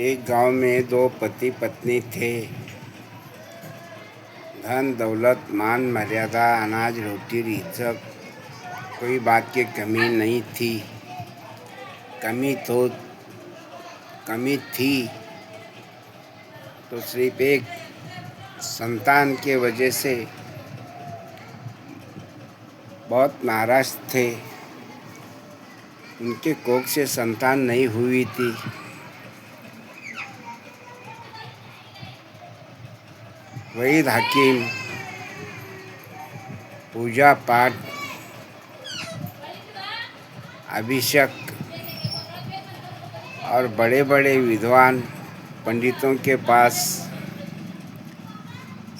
एक गांव में दो पति पत्नी थे। धन दौलत मान मर्यादा अनाज रोटी रिज़्क़ कोई बात की कमी नहीं थी। कमी थी तो सिर्फ एक संतान के वजह से बहुत नाराज़ थे। उनके कोख से संतान नहीं हुई थी। वहीद हकीम पूजा पाठ अभिषेक और बड़े बड़े विद्वान पंडितों के पास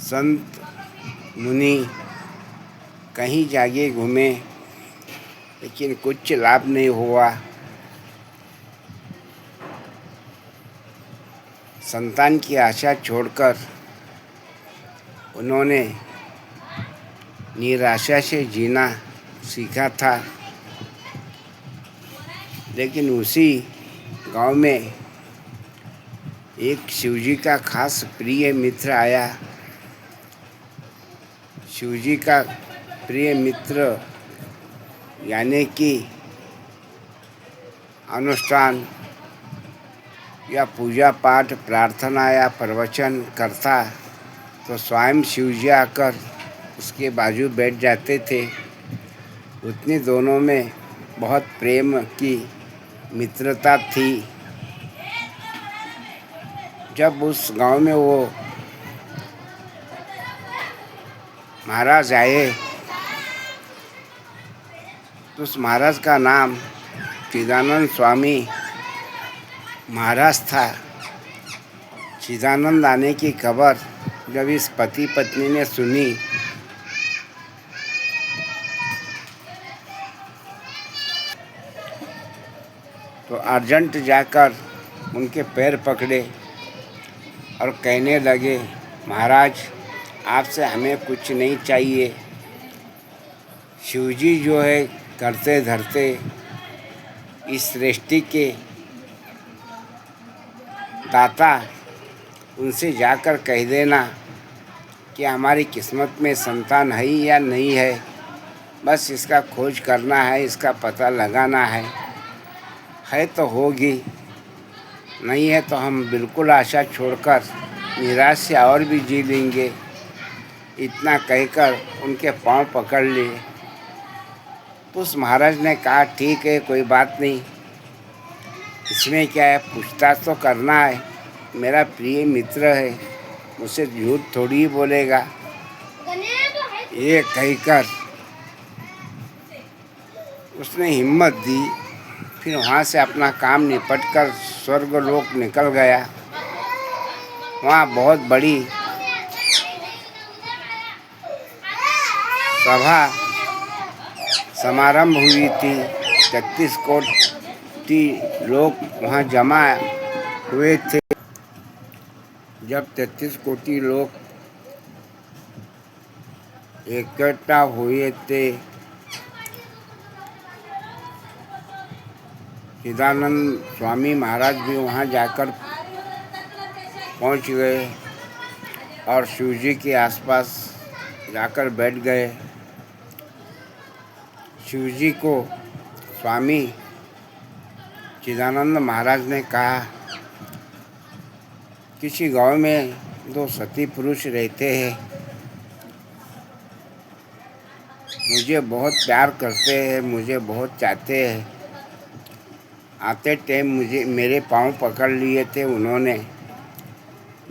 संत मुनि कहीं जागे घूमे, लेकिन कुछ लाभ नहीं हुआ। संतान की आशा छोड़कर उन्होंने निराशा से जीना सीखा था। लेकिन उसी गांव में एक शिवजी का खास प्रिय मित्र आया। शिवजी का प्रिय मित्र यानी कि अनुष्ठान या पूजा पाठ प्रार्थना या प्रवचन करता तो स्वयं शिवजी आकर उसके बाजू बैठ जाते थे। उतनी दोनों में बहुत प्रेम की मित्रता थी। जब उस गांव में वो महाराज आए तो उस महाराज का नाम चिदानंद स्वामी महाराज था। चिदानंद आने की खबर जब इस पति पत्नी ने सुनी तो अर्जेंट जाकर उनके पैर पकड़े और कहने लगे, महाराज आपसे हमें कुछ नहीं चाहिए। शिवजी जो है करते धरते इस सृष्टि के दाता, उनसे जाकर कह देना कि हमारी किस्मत में संतान है या नहीं है। बस इसका खोज करना है, इसका पता लगाना है तो होगी, नहीं है तो हम बिल्कुल आशा छोड़कर निराश से और भी जी लेंगे। इतना कहकर उनके पांव पकड़ लिए। तो उस महाराज ने कहा, ठीक है कोई बात नहीं, इसमें क्या है, पूछताछ तो करना है। मेरा प्रिय मित्र है, मुझसे झूठ थोड़ी ही बोलेगा। ये कहकर उसने हिम्मत दी। फिर वहाँ से अपना काम निपट कर स्वर्गलोक निकल गया। वहाँ बहुत बड़ी सभा समारंभ हुई थी। 33 कोटि लोग वहाँ जमा हुए थे। जब 33 कोटि लोग इकट्ठा हुए थे, चिदानंद स्वामी महाराज भी वहाँ जाकर पहुँच गए और शिवजी के आसपास जाकर बैठ गए। शिवजी को स्वामी चिदानंद महाराज ने कहा, किसी गांव में दो सती पुरुष रहते हैं, मुझे बहुत प्यार करते हैं, मुझे बहुत चाहते हैं। आते टाइम मुझे मेरे पांव पकड़ लिए थे उन्होंने।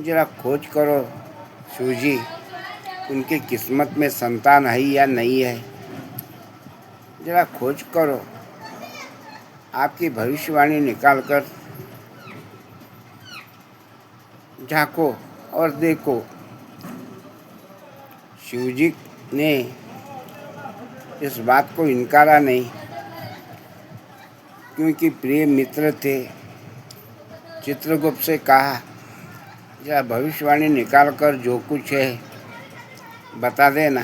जरा खोज करो शिवजी, उनकी किस्मत में संतान है या नहीं है, जरा खोज करो। आपकी भविष्यवाणी निकाल कर झाँको और देखो। शिवजी ने इस बात को इनकारा नहीं, क्योंकि प्रिय मित्र थे। चित्रगुप्त से कहा, जरा भविष्यवाणी निकाल कर जो कुछ है बता देना।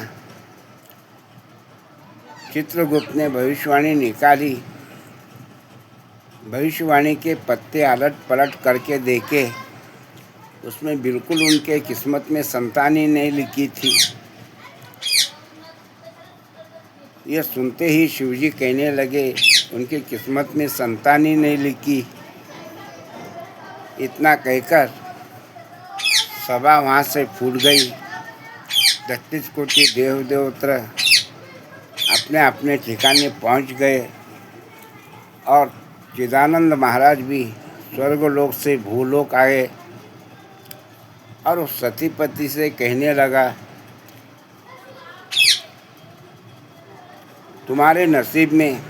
चित्रगुप्त ने भविष्यवाणी निकाली भविष्यवाणी के पत्ते अलट पलट करके देखे, उसमें बिल्कुल उनके किस्मत में संतान ही नहीं लिखी थी। यह सुनते ही शिवजी कहने लगे, उनकी किस्मत में संतान ही नहीं लिखी। इतना कहकर सभा वहाँ से फूट गई। 33 कोटि देव देवता अपने अपने ठिकाने पहुँच गए और चिदानंद महाराज भी स्वर्गलोक से भूलोक आए और उस सतीपति से कहने लगा, तुम्हारे नसीब में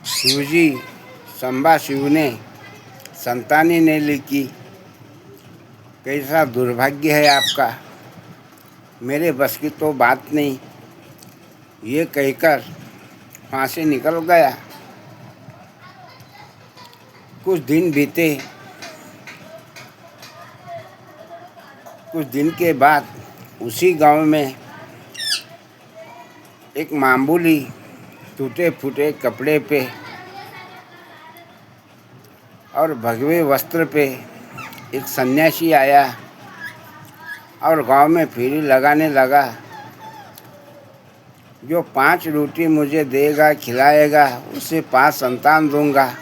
शिवजी संबा शिव ने संतान ही नहीं लिखी। कैसा दुर्भाग्य है आपका, मेरे बस की तो बात नहीं। ये कहकर वहाँ से निकल गया। कुछ दिन बीते। कुछ दिन के बाद उसी गांव में एक मामूली टूटे फूटे कपड़े पे और भगवे वस्त्र पे एक सन्यासी आया और गांव में फेरी लगाने लगा। जो 5 रोटी मुझे देगा, खिलाएगा, उसे 5 संतान दूंगा।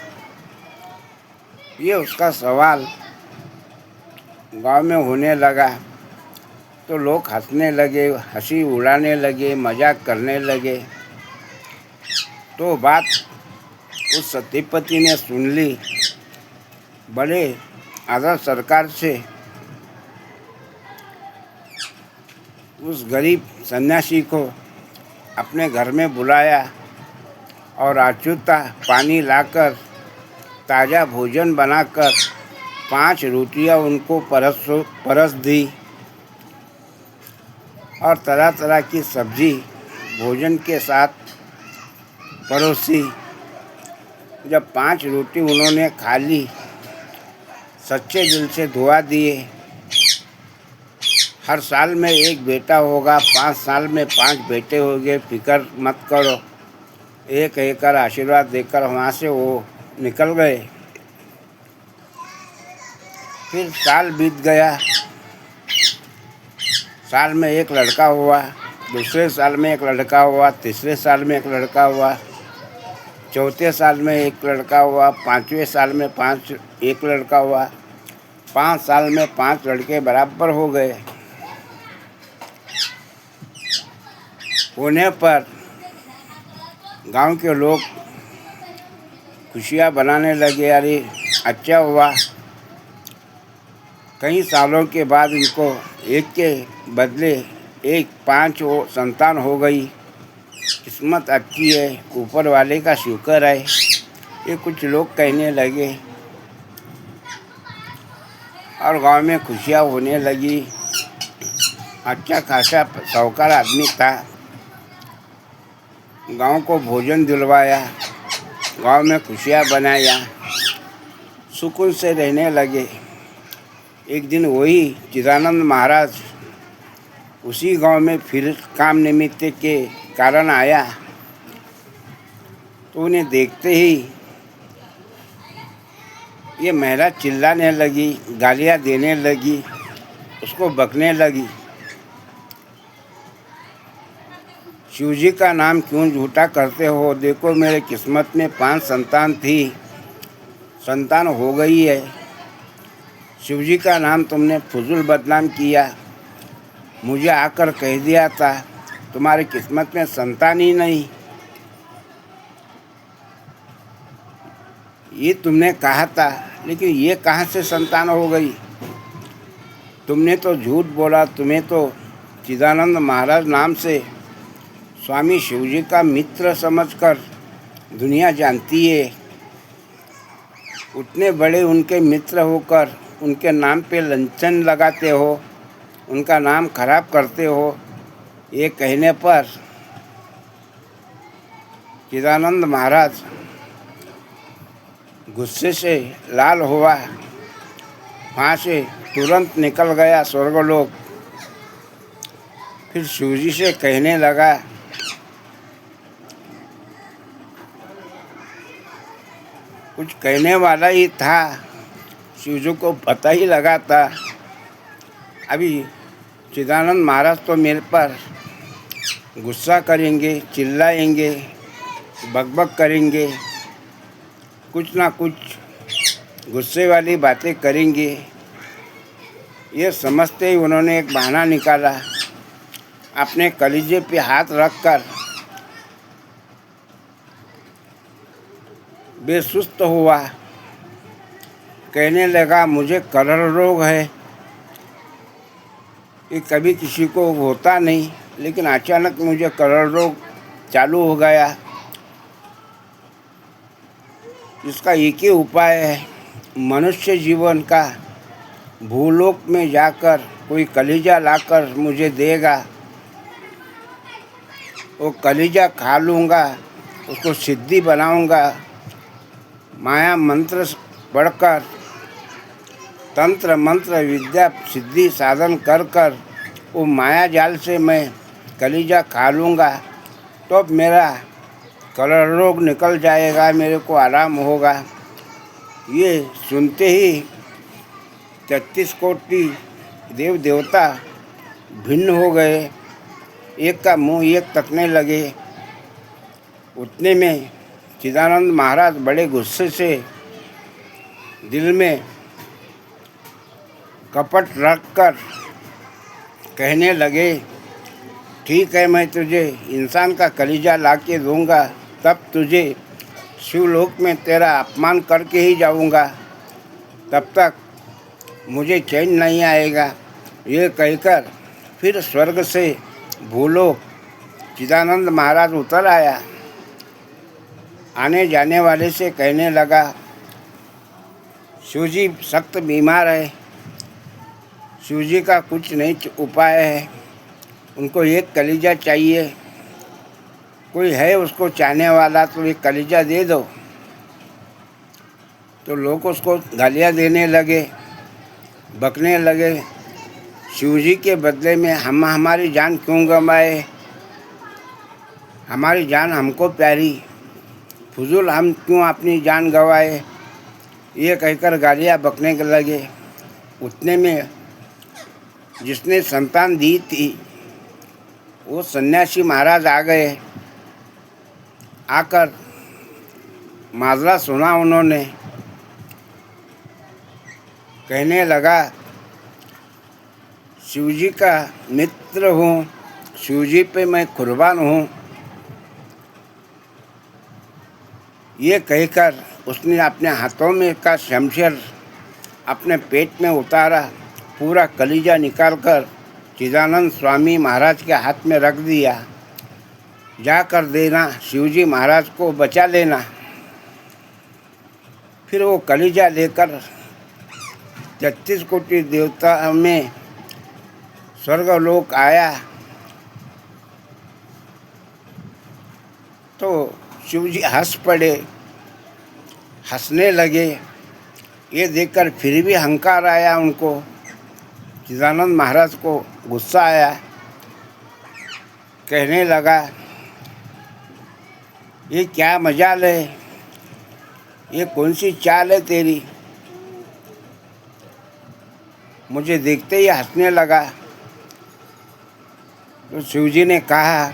ये उसका सवाल गांव में होने लगा तो लोग हंसने लगे, हंसी उड़ाने लगे, मजाक करने लगे। तो बात उस सतीपति ने सुन ली। बड़े आदर सरकार से उस गरीब सन्यासी को अपने घर में बुलाया और अछूता पानी लाकर, ताज़ा भोजन बनाकर 5 रोटियां उनको परस दी और तरह तरह की सब्जी भोजन के साथ परोसी। जब 5 रोटी उन्होंने खा ली, सच्चे दिल से दुआ दिए, हर साल में 1 बेटा होगा, 5 साल में 5 बेटे होंगे, फिक्र मत करो, एक कहकर आशीर्वाद देकर वहाँ से वो निकल गए। फिर साल बीत गया। साल में 1 लड़का हुआ, दूसरे साल में 1 लड़का हुआ, तीसरे साल में 1 लड़का हुआ, चौथे साल में 1 लड़का हुआ, 5वें साल में 1 लड़का हुआ, 5 साल में 5 लड़के बराबर हो गए। होने पर गांव के लोग खुशियाँ बनाने लगे। अरे अच्छा हुआ, कई सालों के बाद इनको 1 के बदले 5 संतान हो गई। किस्मत अच्छी है, ऊपर वाले का शुक्र है, ये कुछ लोग कहने लगे और गांव में खुशियाँ होने लगी। अच्छा खासा साहूकार आदमी था, गांव को भोजन दिलवाया, गांव में खुशियाँ बनाया, सुकून से रहने लगे। एक दिन वही चिदानंद महाराज उसी गांव में फिर काम निमित्त के कारण आया तो उन्हें देखते ही ये महिला चिल्लाने लगी, गालियाँ देने लगी, उसको बकने लगी। शिवजी का नाम क्यों झूठा करते हो? देखो मेरे किस्मत में 5 संतान थी, संतान हो गई है। शिवजी का नाम तुमने फजूल बदनाम किया। मुझे आकर कह दिया था तुम्हारी किस्मत में संतान ही नहीं। ये तुमने कहा था, लेकिन ये कहाँ से संतान हो गई? तुमने तो झूठ बोला। तुम्हें तो चिदानंद महाराज नाम से स्वामी शिवजी का मित्र समझकर दुनिया जानती है। उतने बड़े उनके मित्र होकर उनके नाम पे लांछन लगाते हो, उनका नाम खराब करते हो। ये कहने पर चिदानंद महाराज गुस्से से लाल हुआ, वहाँ से तुरंत निकल गया स्वर्गलोक। फिर शिवजी से कहने लगा, कुछ कहने वाला ही था, शिव जी को पता ही लगा था। अभी चिदानंद महाराज तो मेरे पर गुस्सा करेंगे, चिल्लाएंगे, बकबक करेंगे, कुछ ना कुछ गुस्से वाली बातें करेंगे। ये समझते ही उन्होंने एक बहाना निकाला, अपने कलीजे पे हाथ रखकर बेसुस्त हुआ, कहने लगा मुझे कलर रोग है। ये कभी किसी को होता नहीं, लेकिन अचानक मुझे कलर रोग चालू हो गया। इसका एक ही उपाय है, मनुष्य जीवन का भूलोक में जाकर कोई कलीजा लाकर मुझे देगा, वो कलीजा खा लूँगा, उसको सिद्धि बनाऊँगा। माया मंत्र पढ़कर, तंत्र मंत्र विद्या सिद्धि साधन कर कर वो माया जाल से मैं कलीजा खा लूँगा, तो मेरा कलर रोग निकल जाएगा, मेरे को आराम होगा। ये सुनते ही 33 कोटि देव देवता भिन्न हो गए, एक का मुंह एक तकने लगे। उतने में चिदानंद महाराज बड़े गुस्से से दिल में कपट रखकर कहने लगे, ठीक है, मैं तुझे इंसान का कलीजा ला के दूँगा, तब तुझे शिवलोक में तेरा अपमान करके ही जाऊँगा, तब तक मुझे चैन नहीं आएगा। ये कहकर फिर स्वर्ग से भूलोक चिदानंद महाराज उतर आया। आने जाने वाले से कहने लगा, शिवजी सख्त बीमार है, शिवजी का कुछ नहीं उपाय है, उनको एक कलीजा चाहिए, कोई है उसको चाहने वाला तो एक कलीजा दे दो। तो लोग उसको गालियाँ देने लगे, बकने लगे, शिवजी के बदले में हम हमारी जान क्यों गंवाए, हमारी जान हमको प्यारी, फजूल हम क्यों अपनी जान गंवाए। ये कहकर गालियाँ बकने लगे। उतने में जिसने संतान दी थी वो सन्यासी महाराज आ गए। आकर माजरा सुना उन्होंने, कहने लगा, शिवजी का मित्र हूँ, शिवजी पे मैं कुर्बान हूँ। ये कहकर उसने अपने हाथों में का शमशेर अपने पेट में उतारा, पूरा कलीजा निकालकर चिदानंद स्वामी महाराज के हाथ में रख दिया, जाकर देना, शिवजी महाराज को बचा लेना। फिर वो कलीजा लेकर 33 कोटि देवता में स्वर्गलोक आया। तो शिवजी हंस पड़े, हंसने लगे। ये देखकर फिर भी हंकार आया उनको, चिदानंद महाराज को गुस्सा आया। कहने लगा, ये क्या मजाल है, ये कौन सी चाल है तेरी। मुझे देखते ही हंसने लगा। तो शिवजी ने कहा,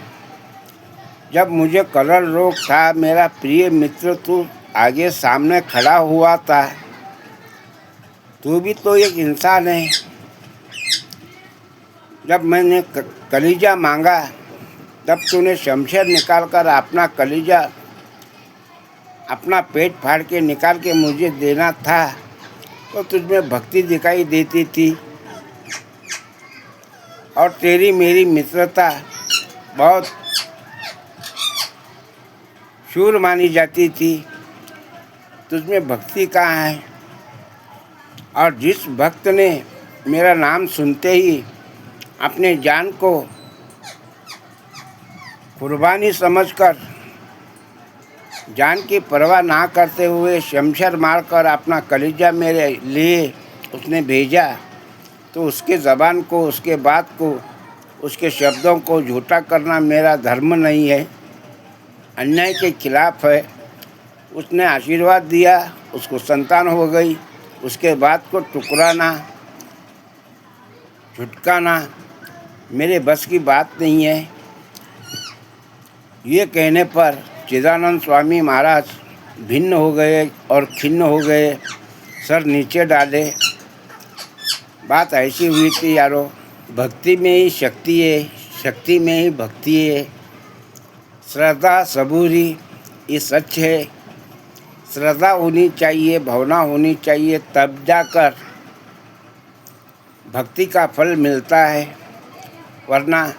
जब मुझे कलर रोग था, मेरा प्रिय मित्र तू आगे सामने खड़ा हुआ था, तू भी तो एक इंसान है। जब मैंने कलीजा मांगा, तब तूने शमशेर निकालकर अपना कलीजा, अपना पेट फाड़ के निकाल के मुझे देना था, तो तुझमें भक्ति दिखाई देती थी और तेरी मेरी मित्रता बहुत शूर मानी जाती थी। तुझमें भक्ति कहाँ है। और जिस भक्त ने मेरा नाम सुनते ही अपने जान को कुर्बानी समझकर, जान की परवाह ना करते हुए शमशेर मारकर अपना कलीजा मेरे लिए उसने भेजा, तो उसके ज़बान को, उसके बात को, उसके शब्दों को झूठा करना मेरा धर्म नहीं है, अन्याय के खिलाफ़ है। उसने आशीर्वाद दिया, उसको संतान हो गई। उसके बाद को टुकराना, झुटकाना मेरे बस की बात नहीं है। ये कहने पर चिदानंद स्वामी महाराज भिन्न हो गए और खिन्न हो गए, सर नीचे डाले। बात ऐसी हुई थी यारो, भक्ति में ही शक्ति है, शक्ति में ही भक्ति है। श्रद्धा सबूरी ये सच है। श्रद्धा होनी चाहिए, भावना होनी चाहिए, तब जाकर भक्ति का फल मिलता है, वरना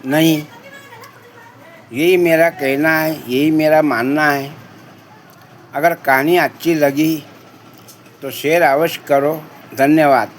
नहीं। यही मेरा कहना है, यही मेरा मानना है। अगर कहानी अच्छी लगी तो शेयर अवश्य करो। धन्यवाद।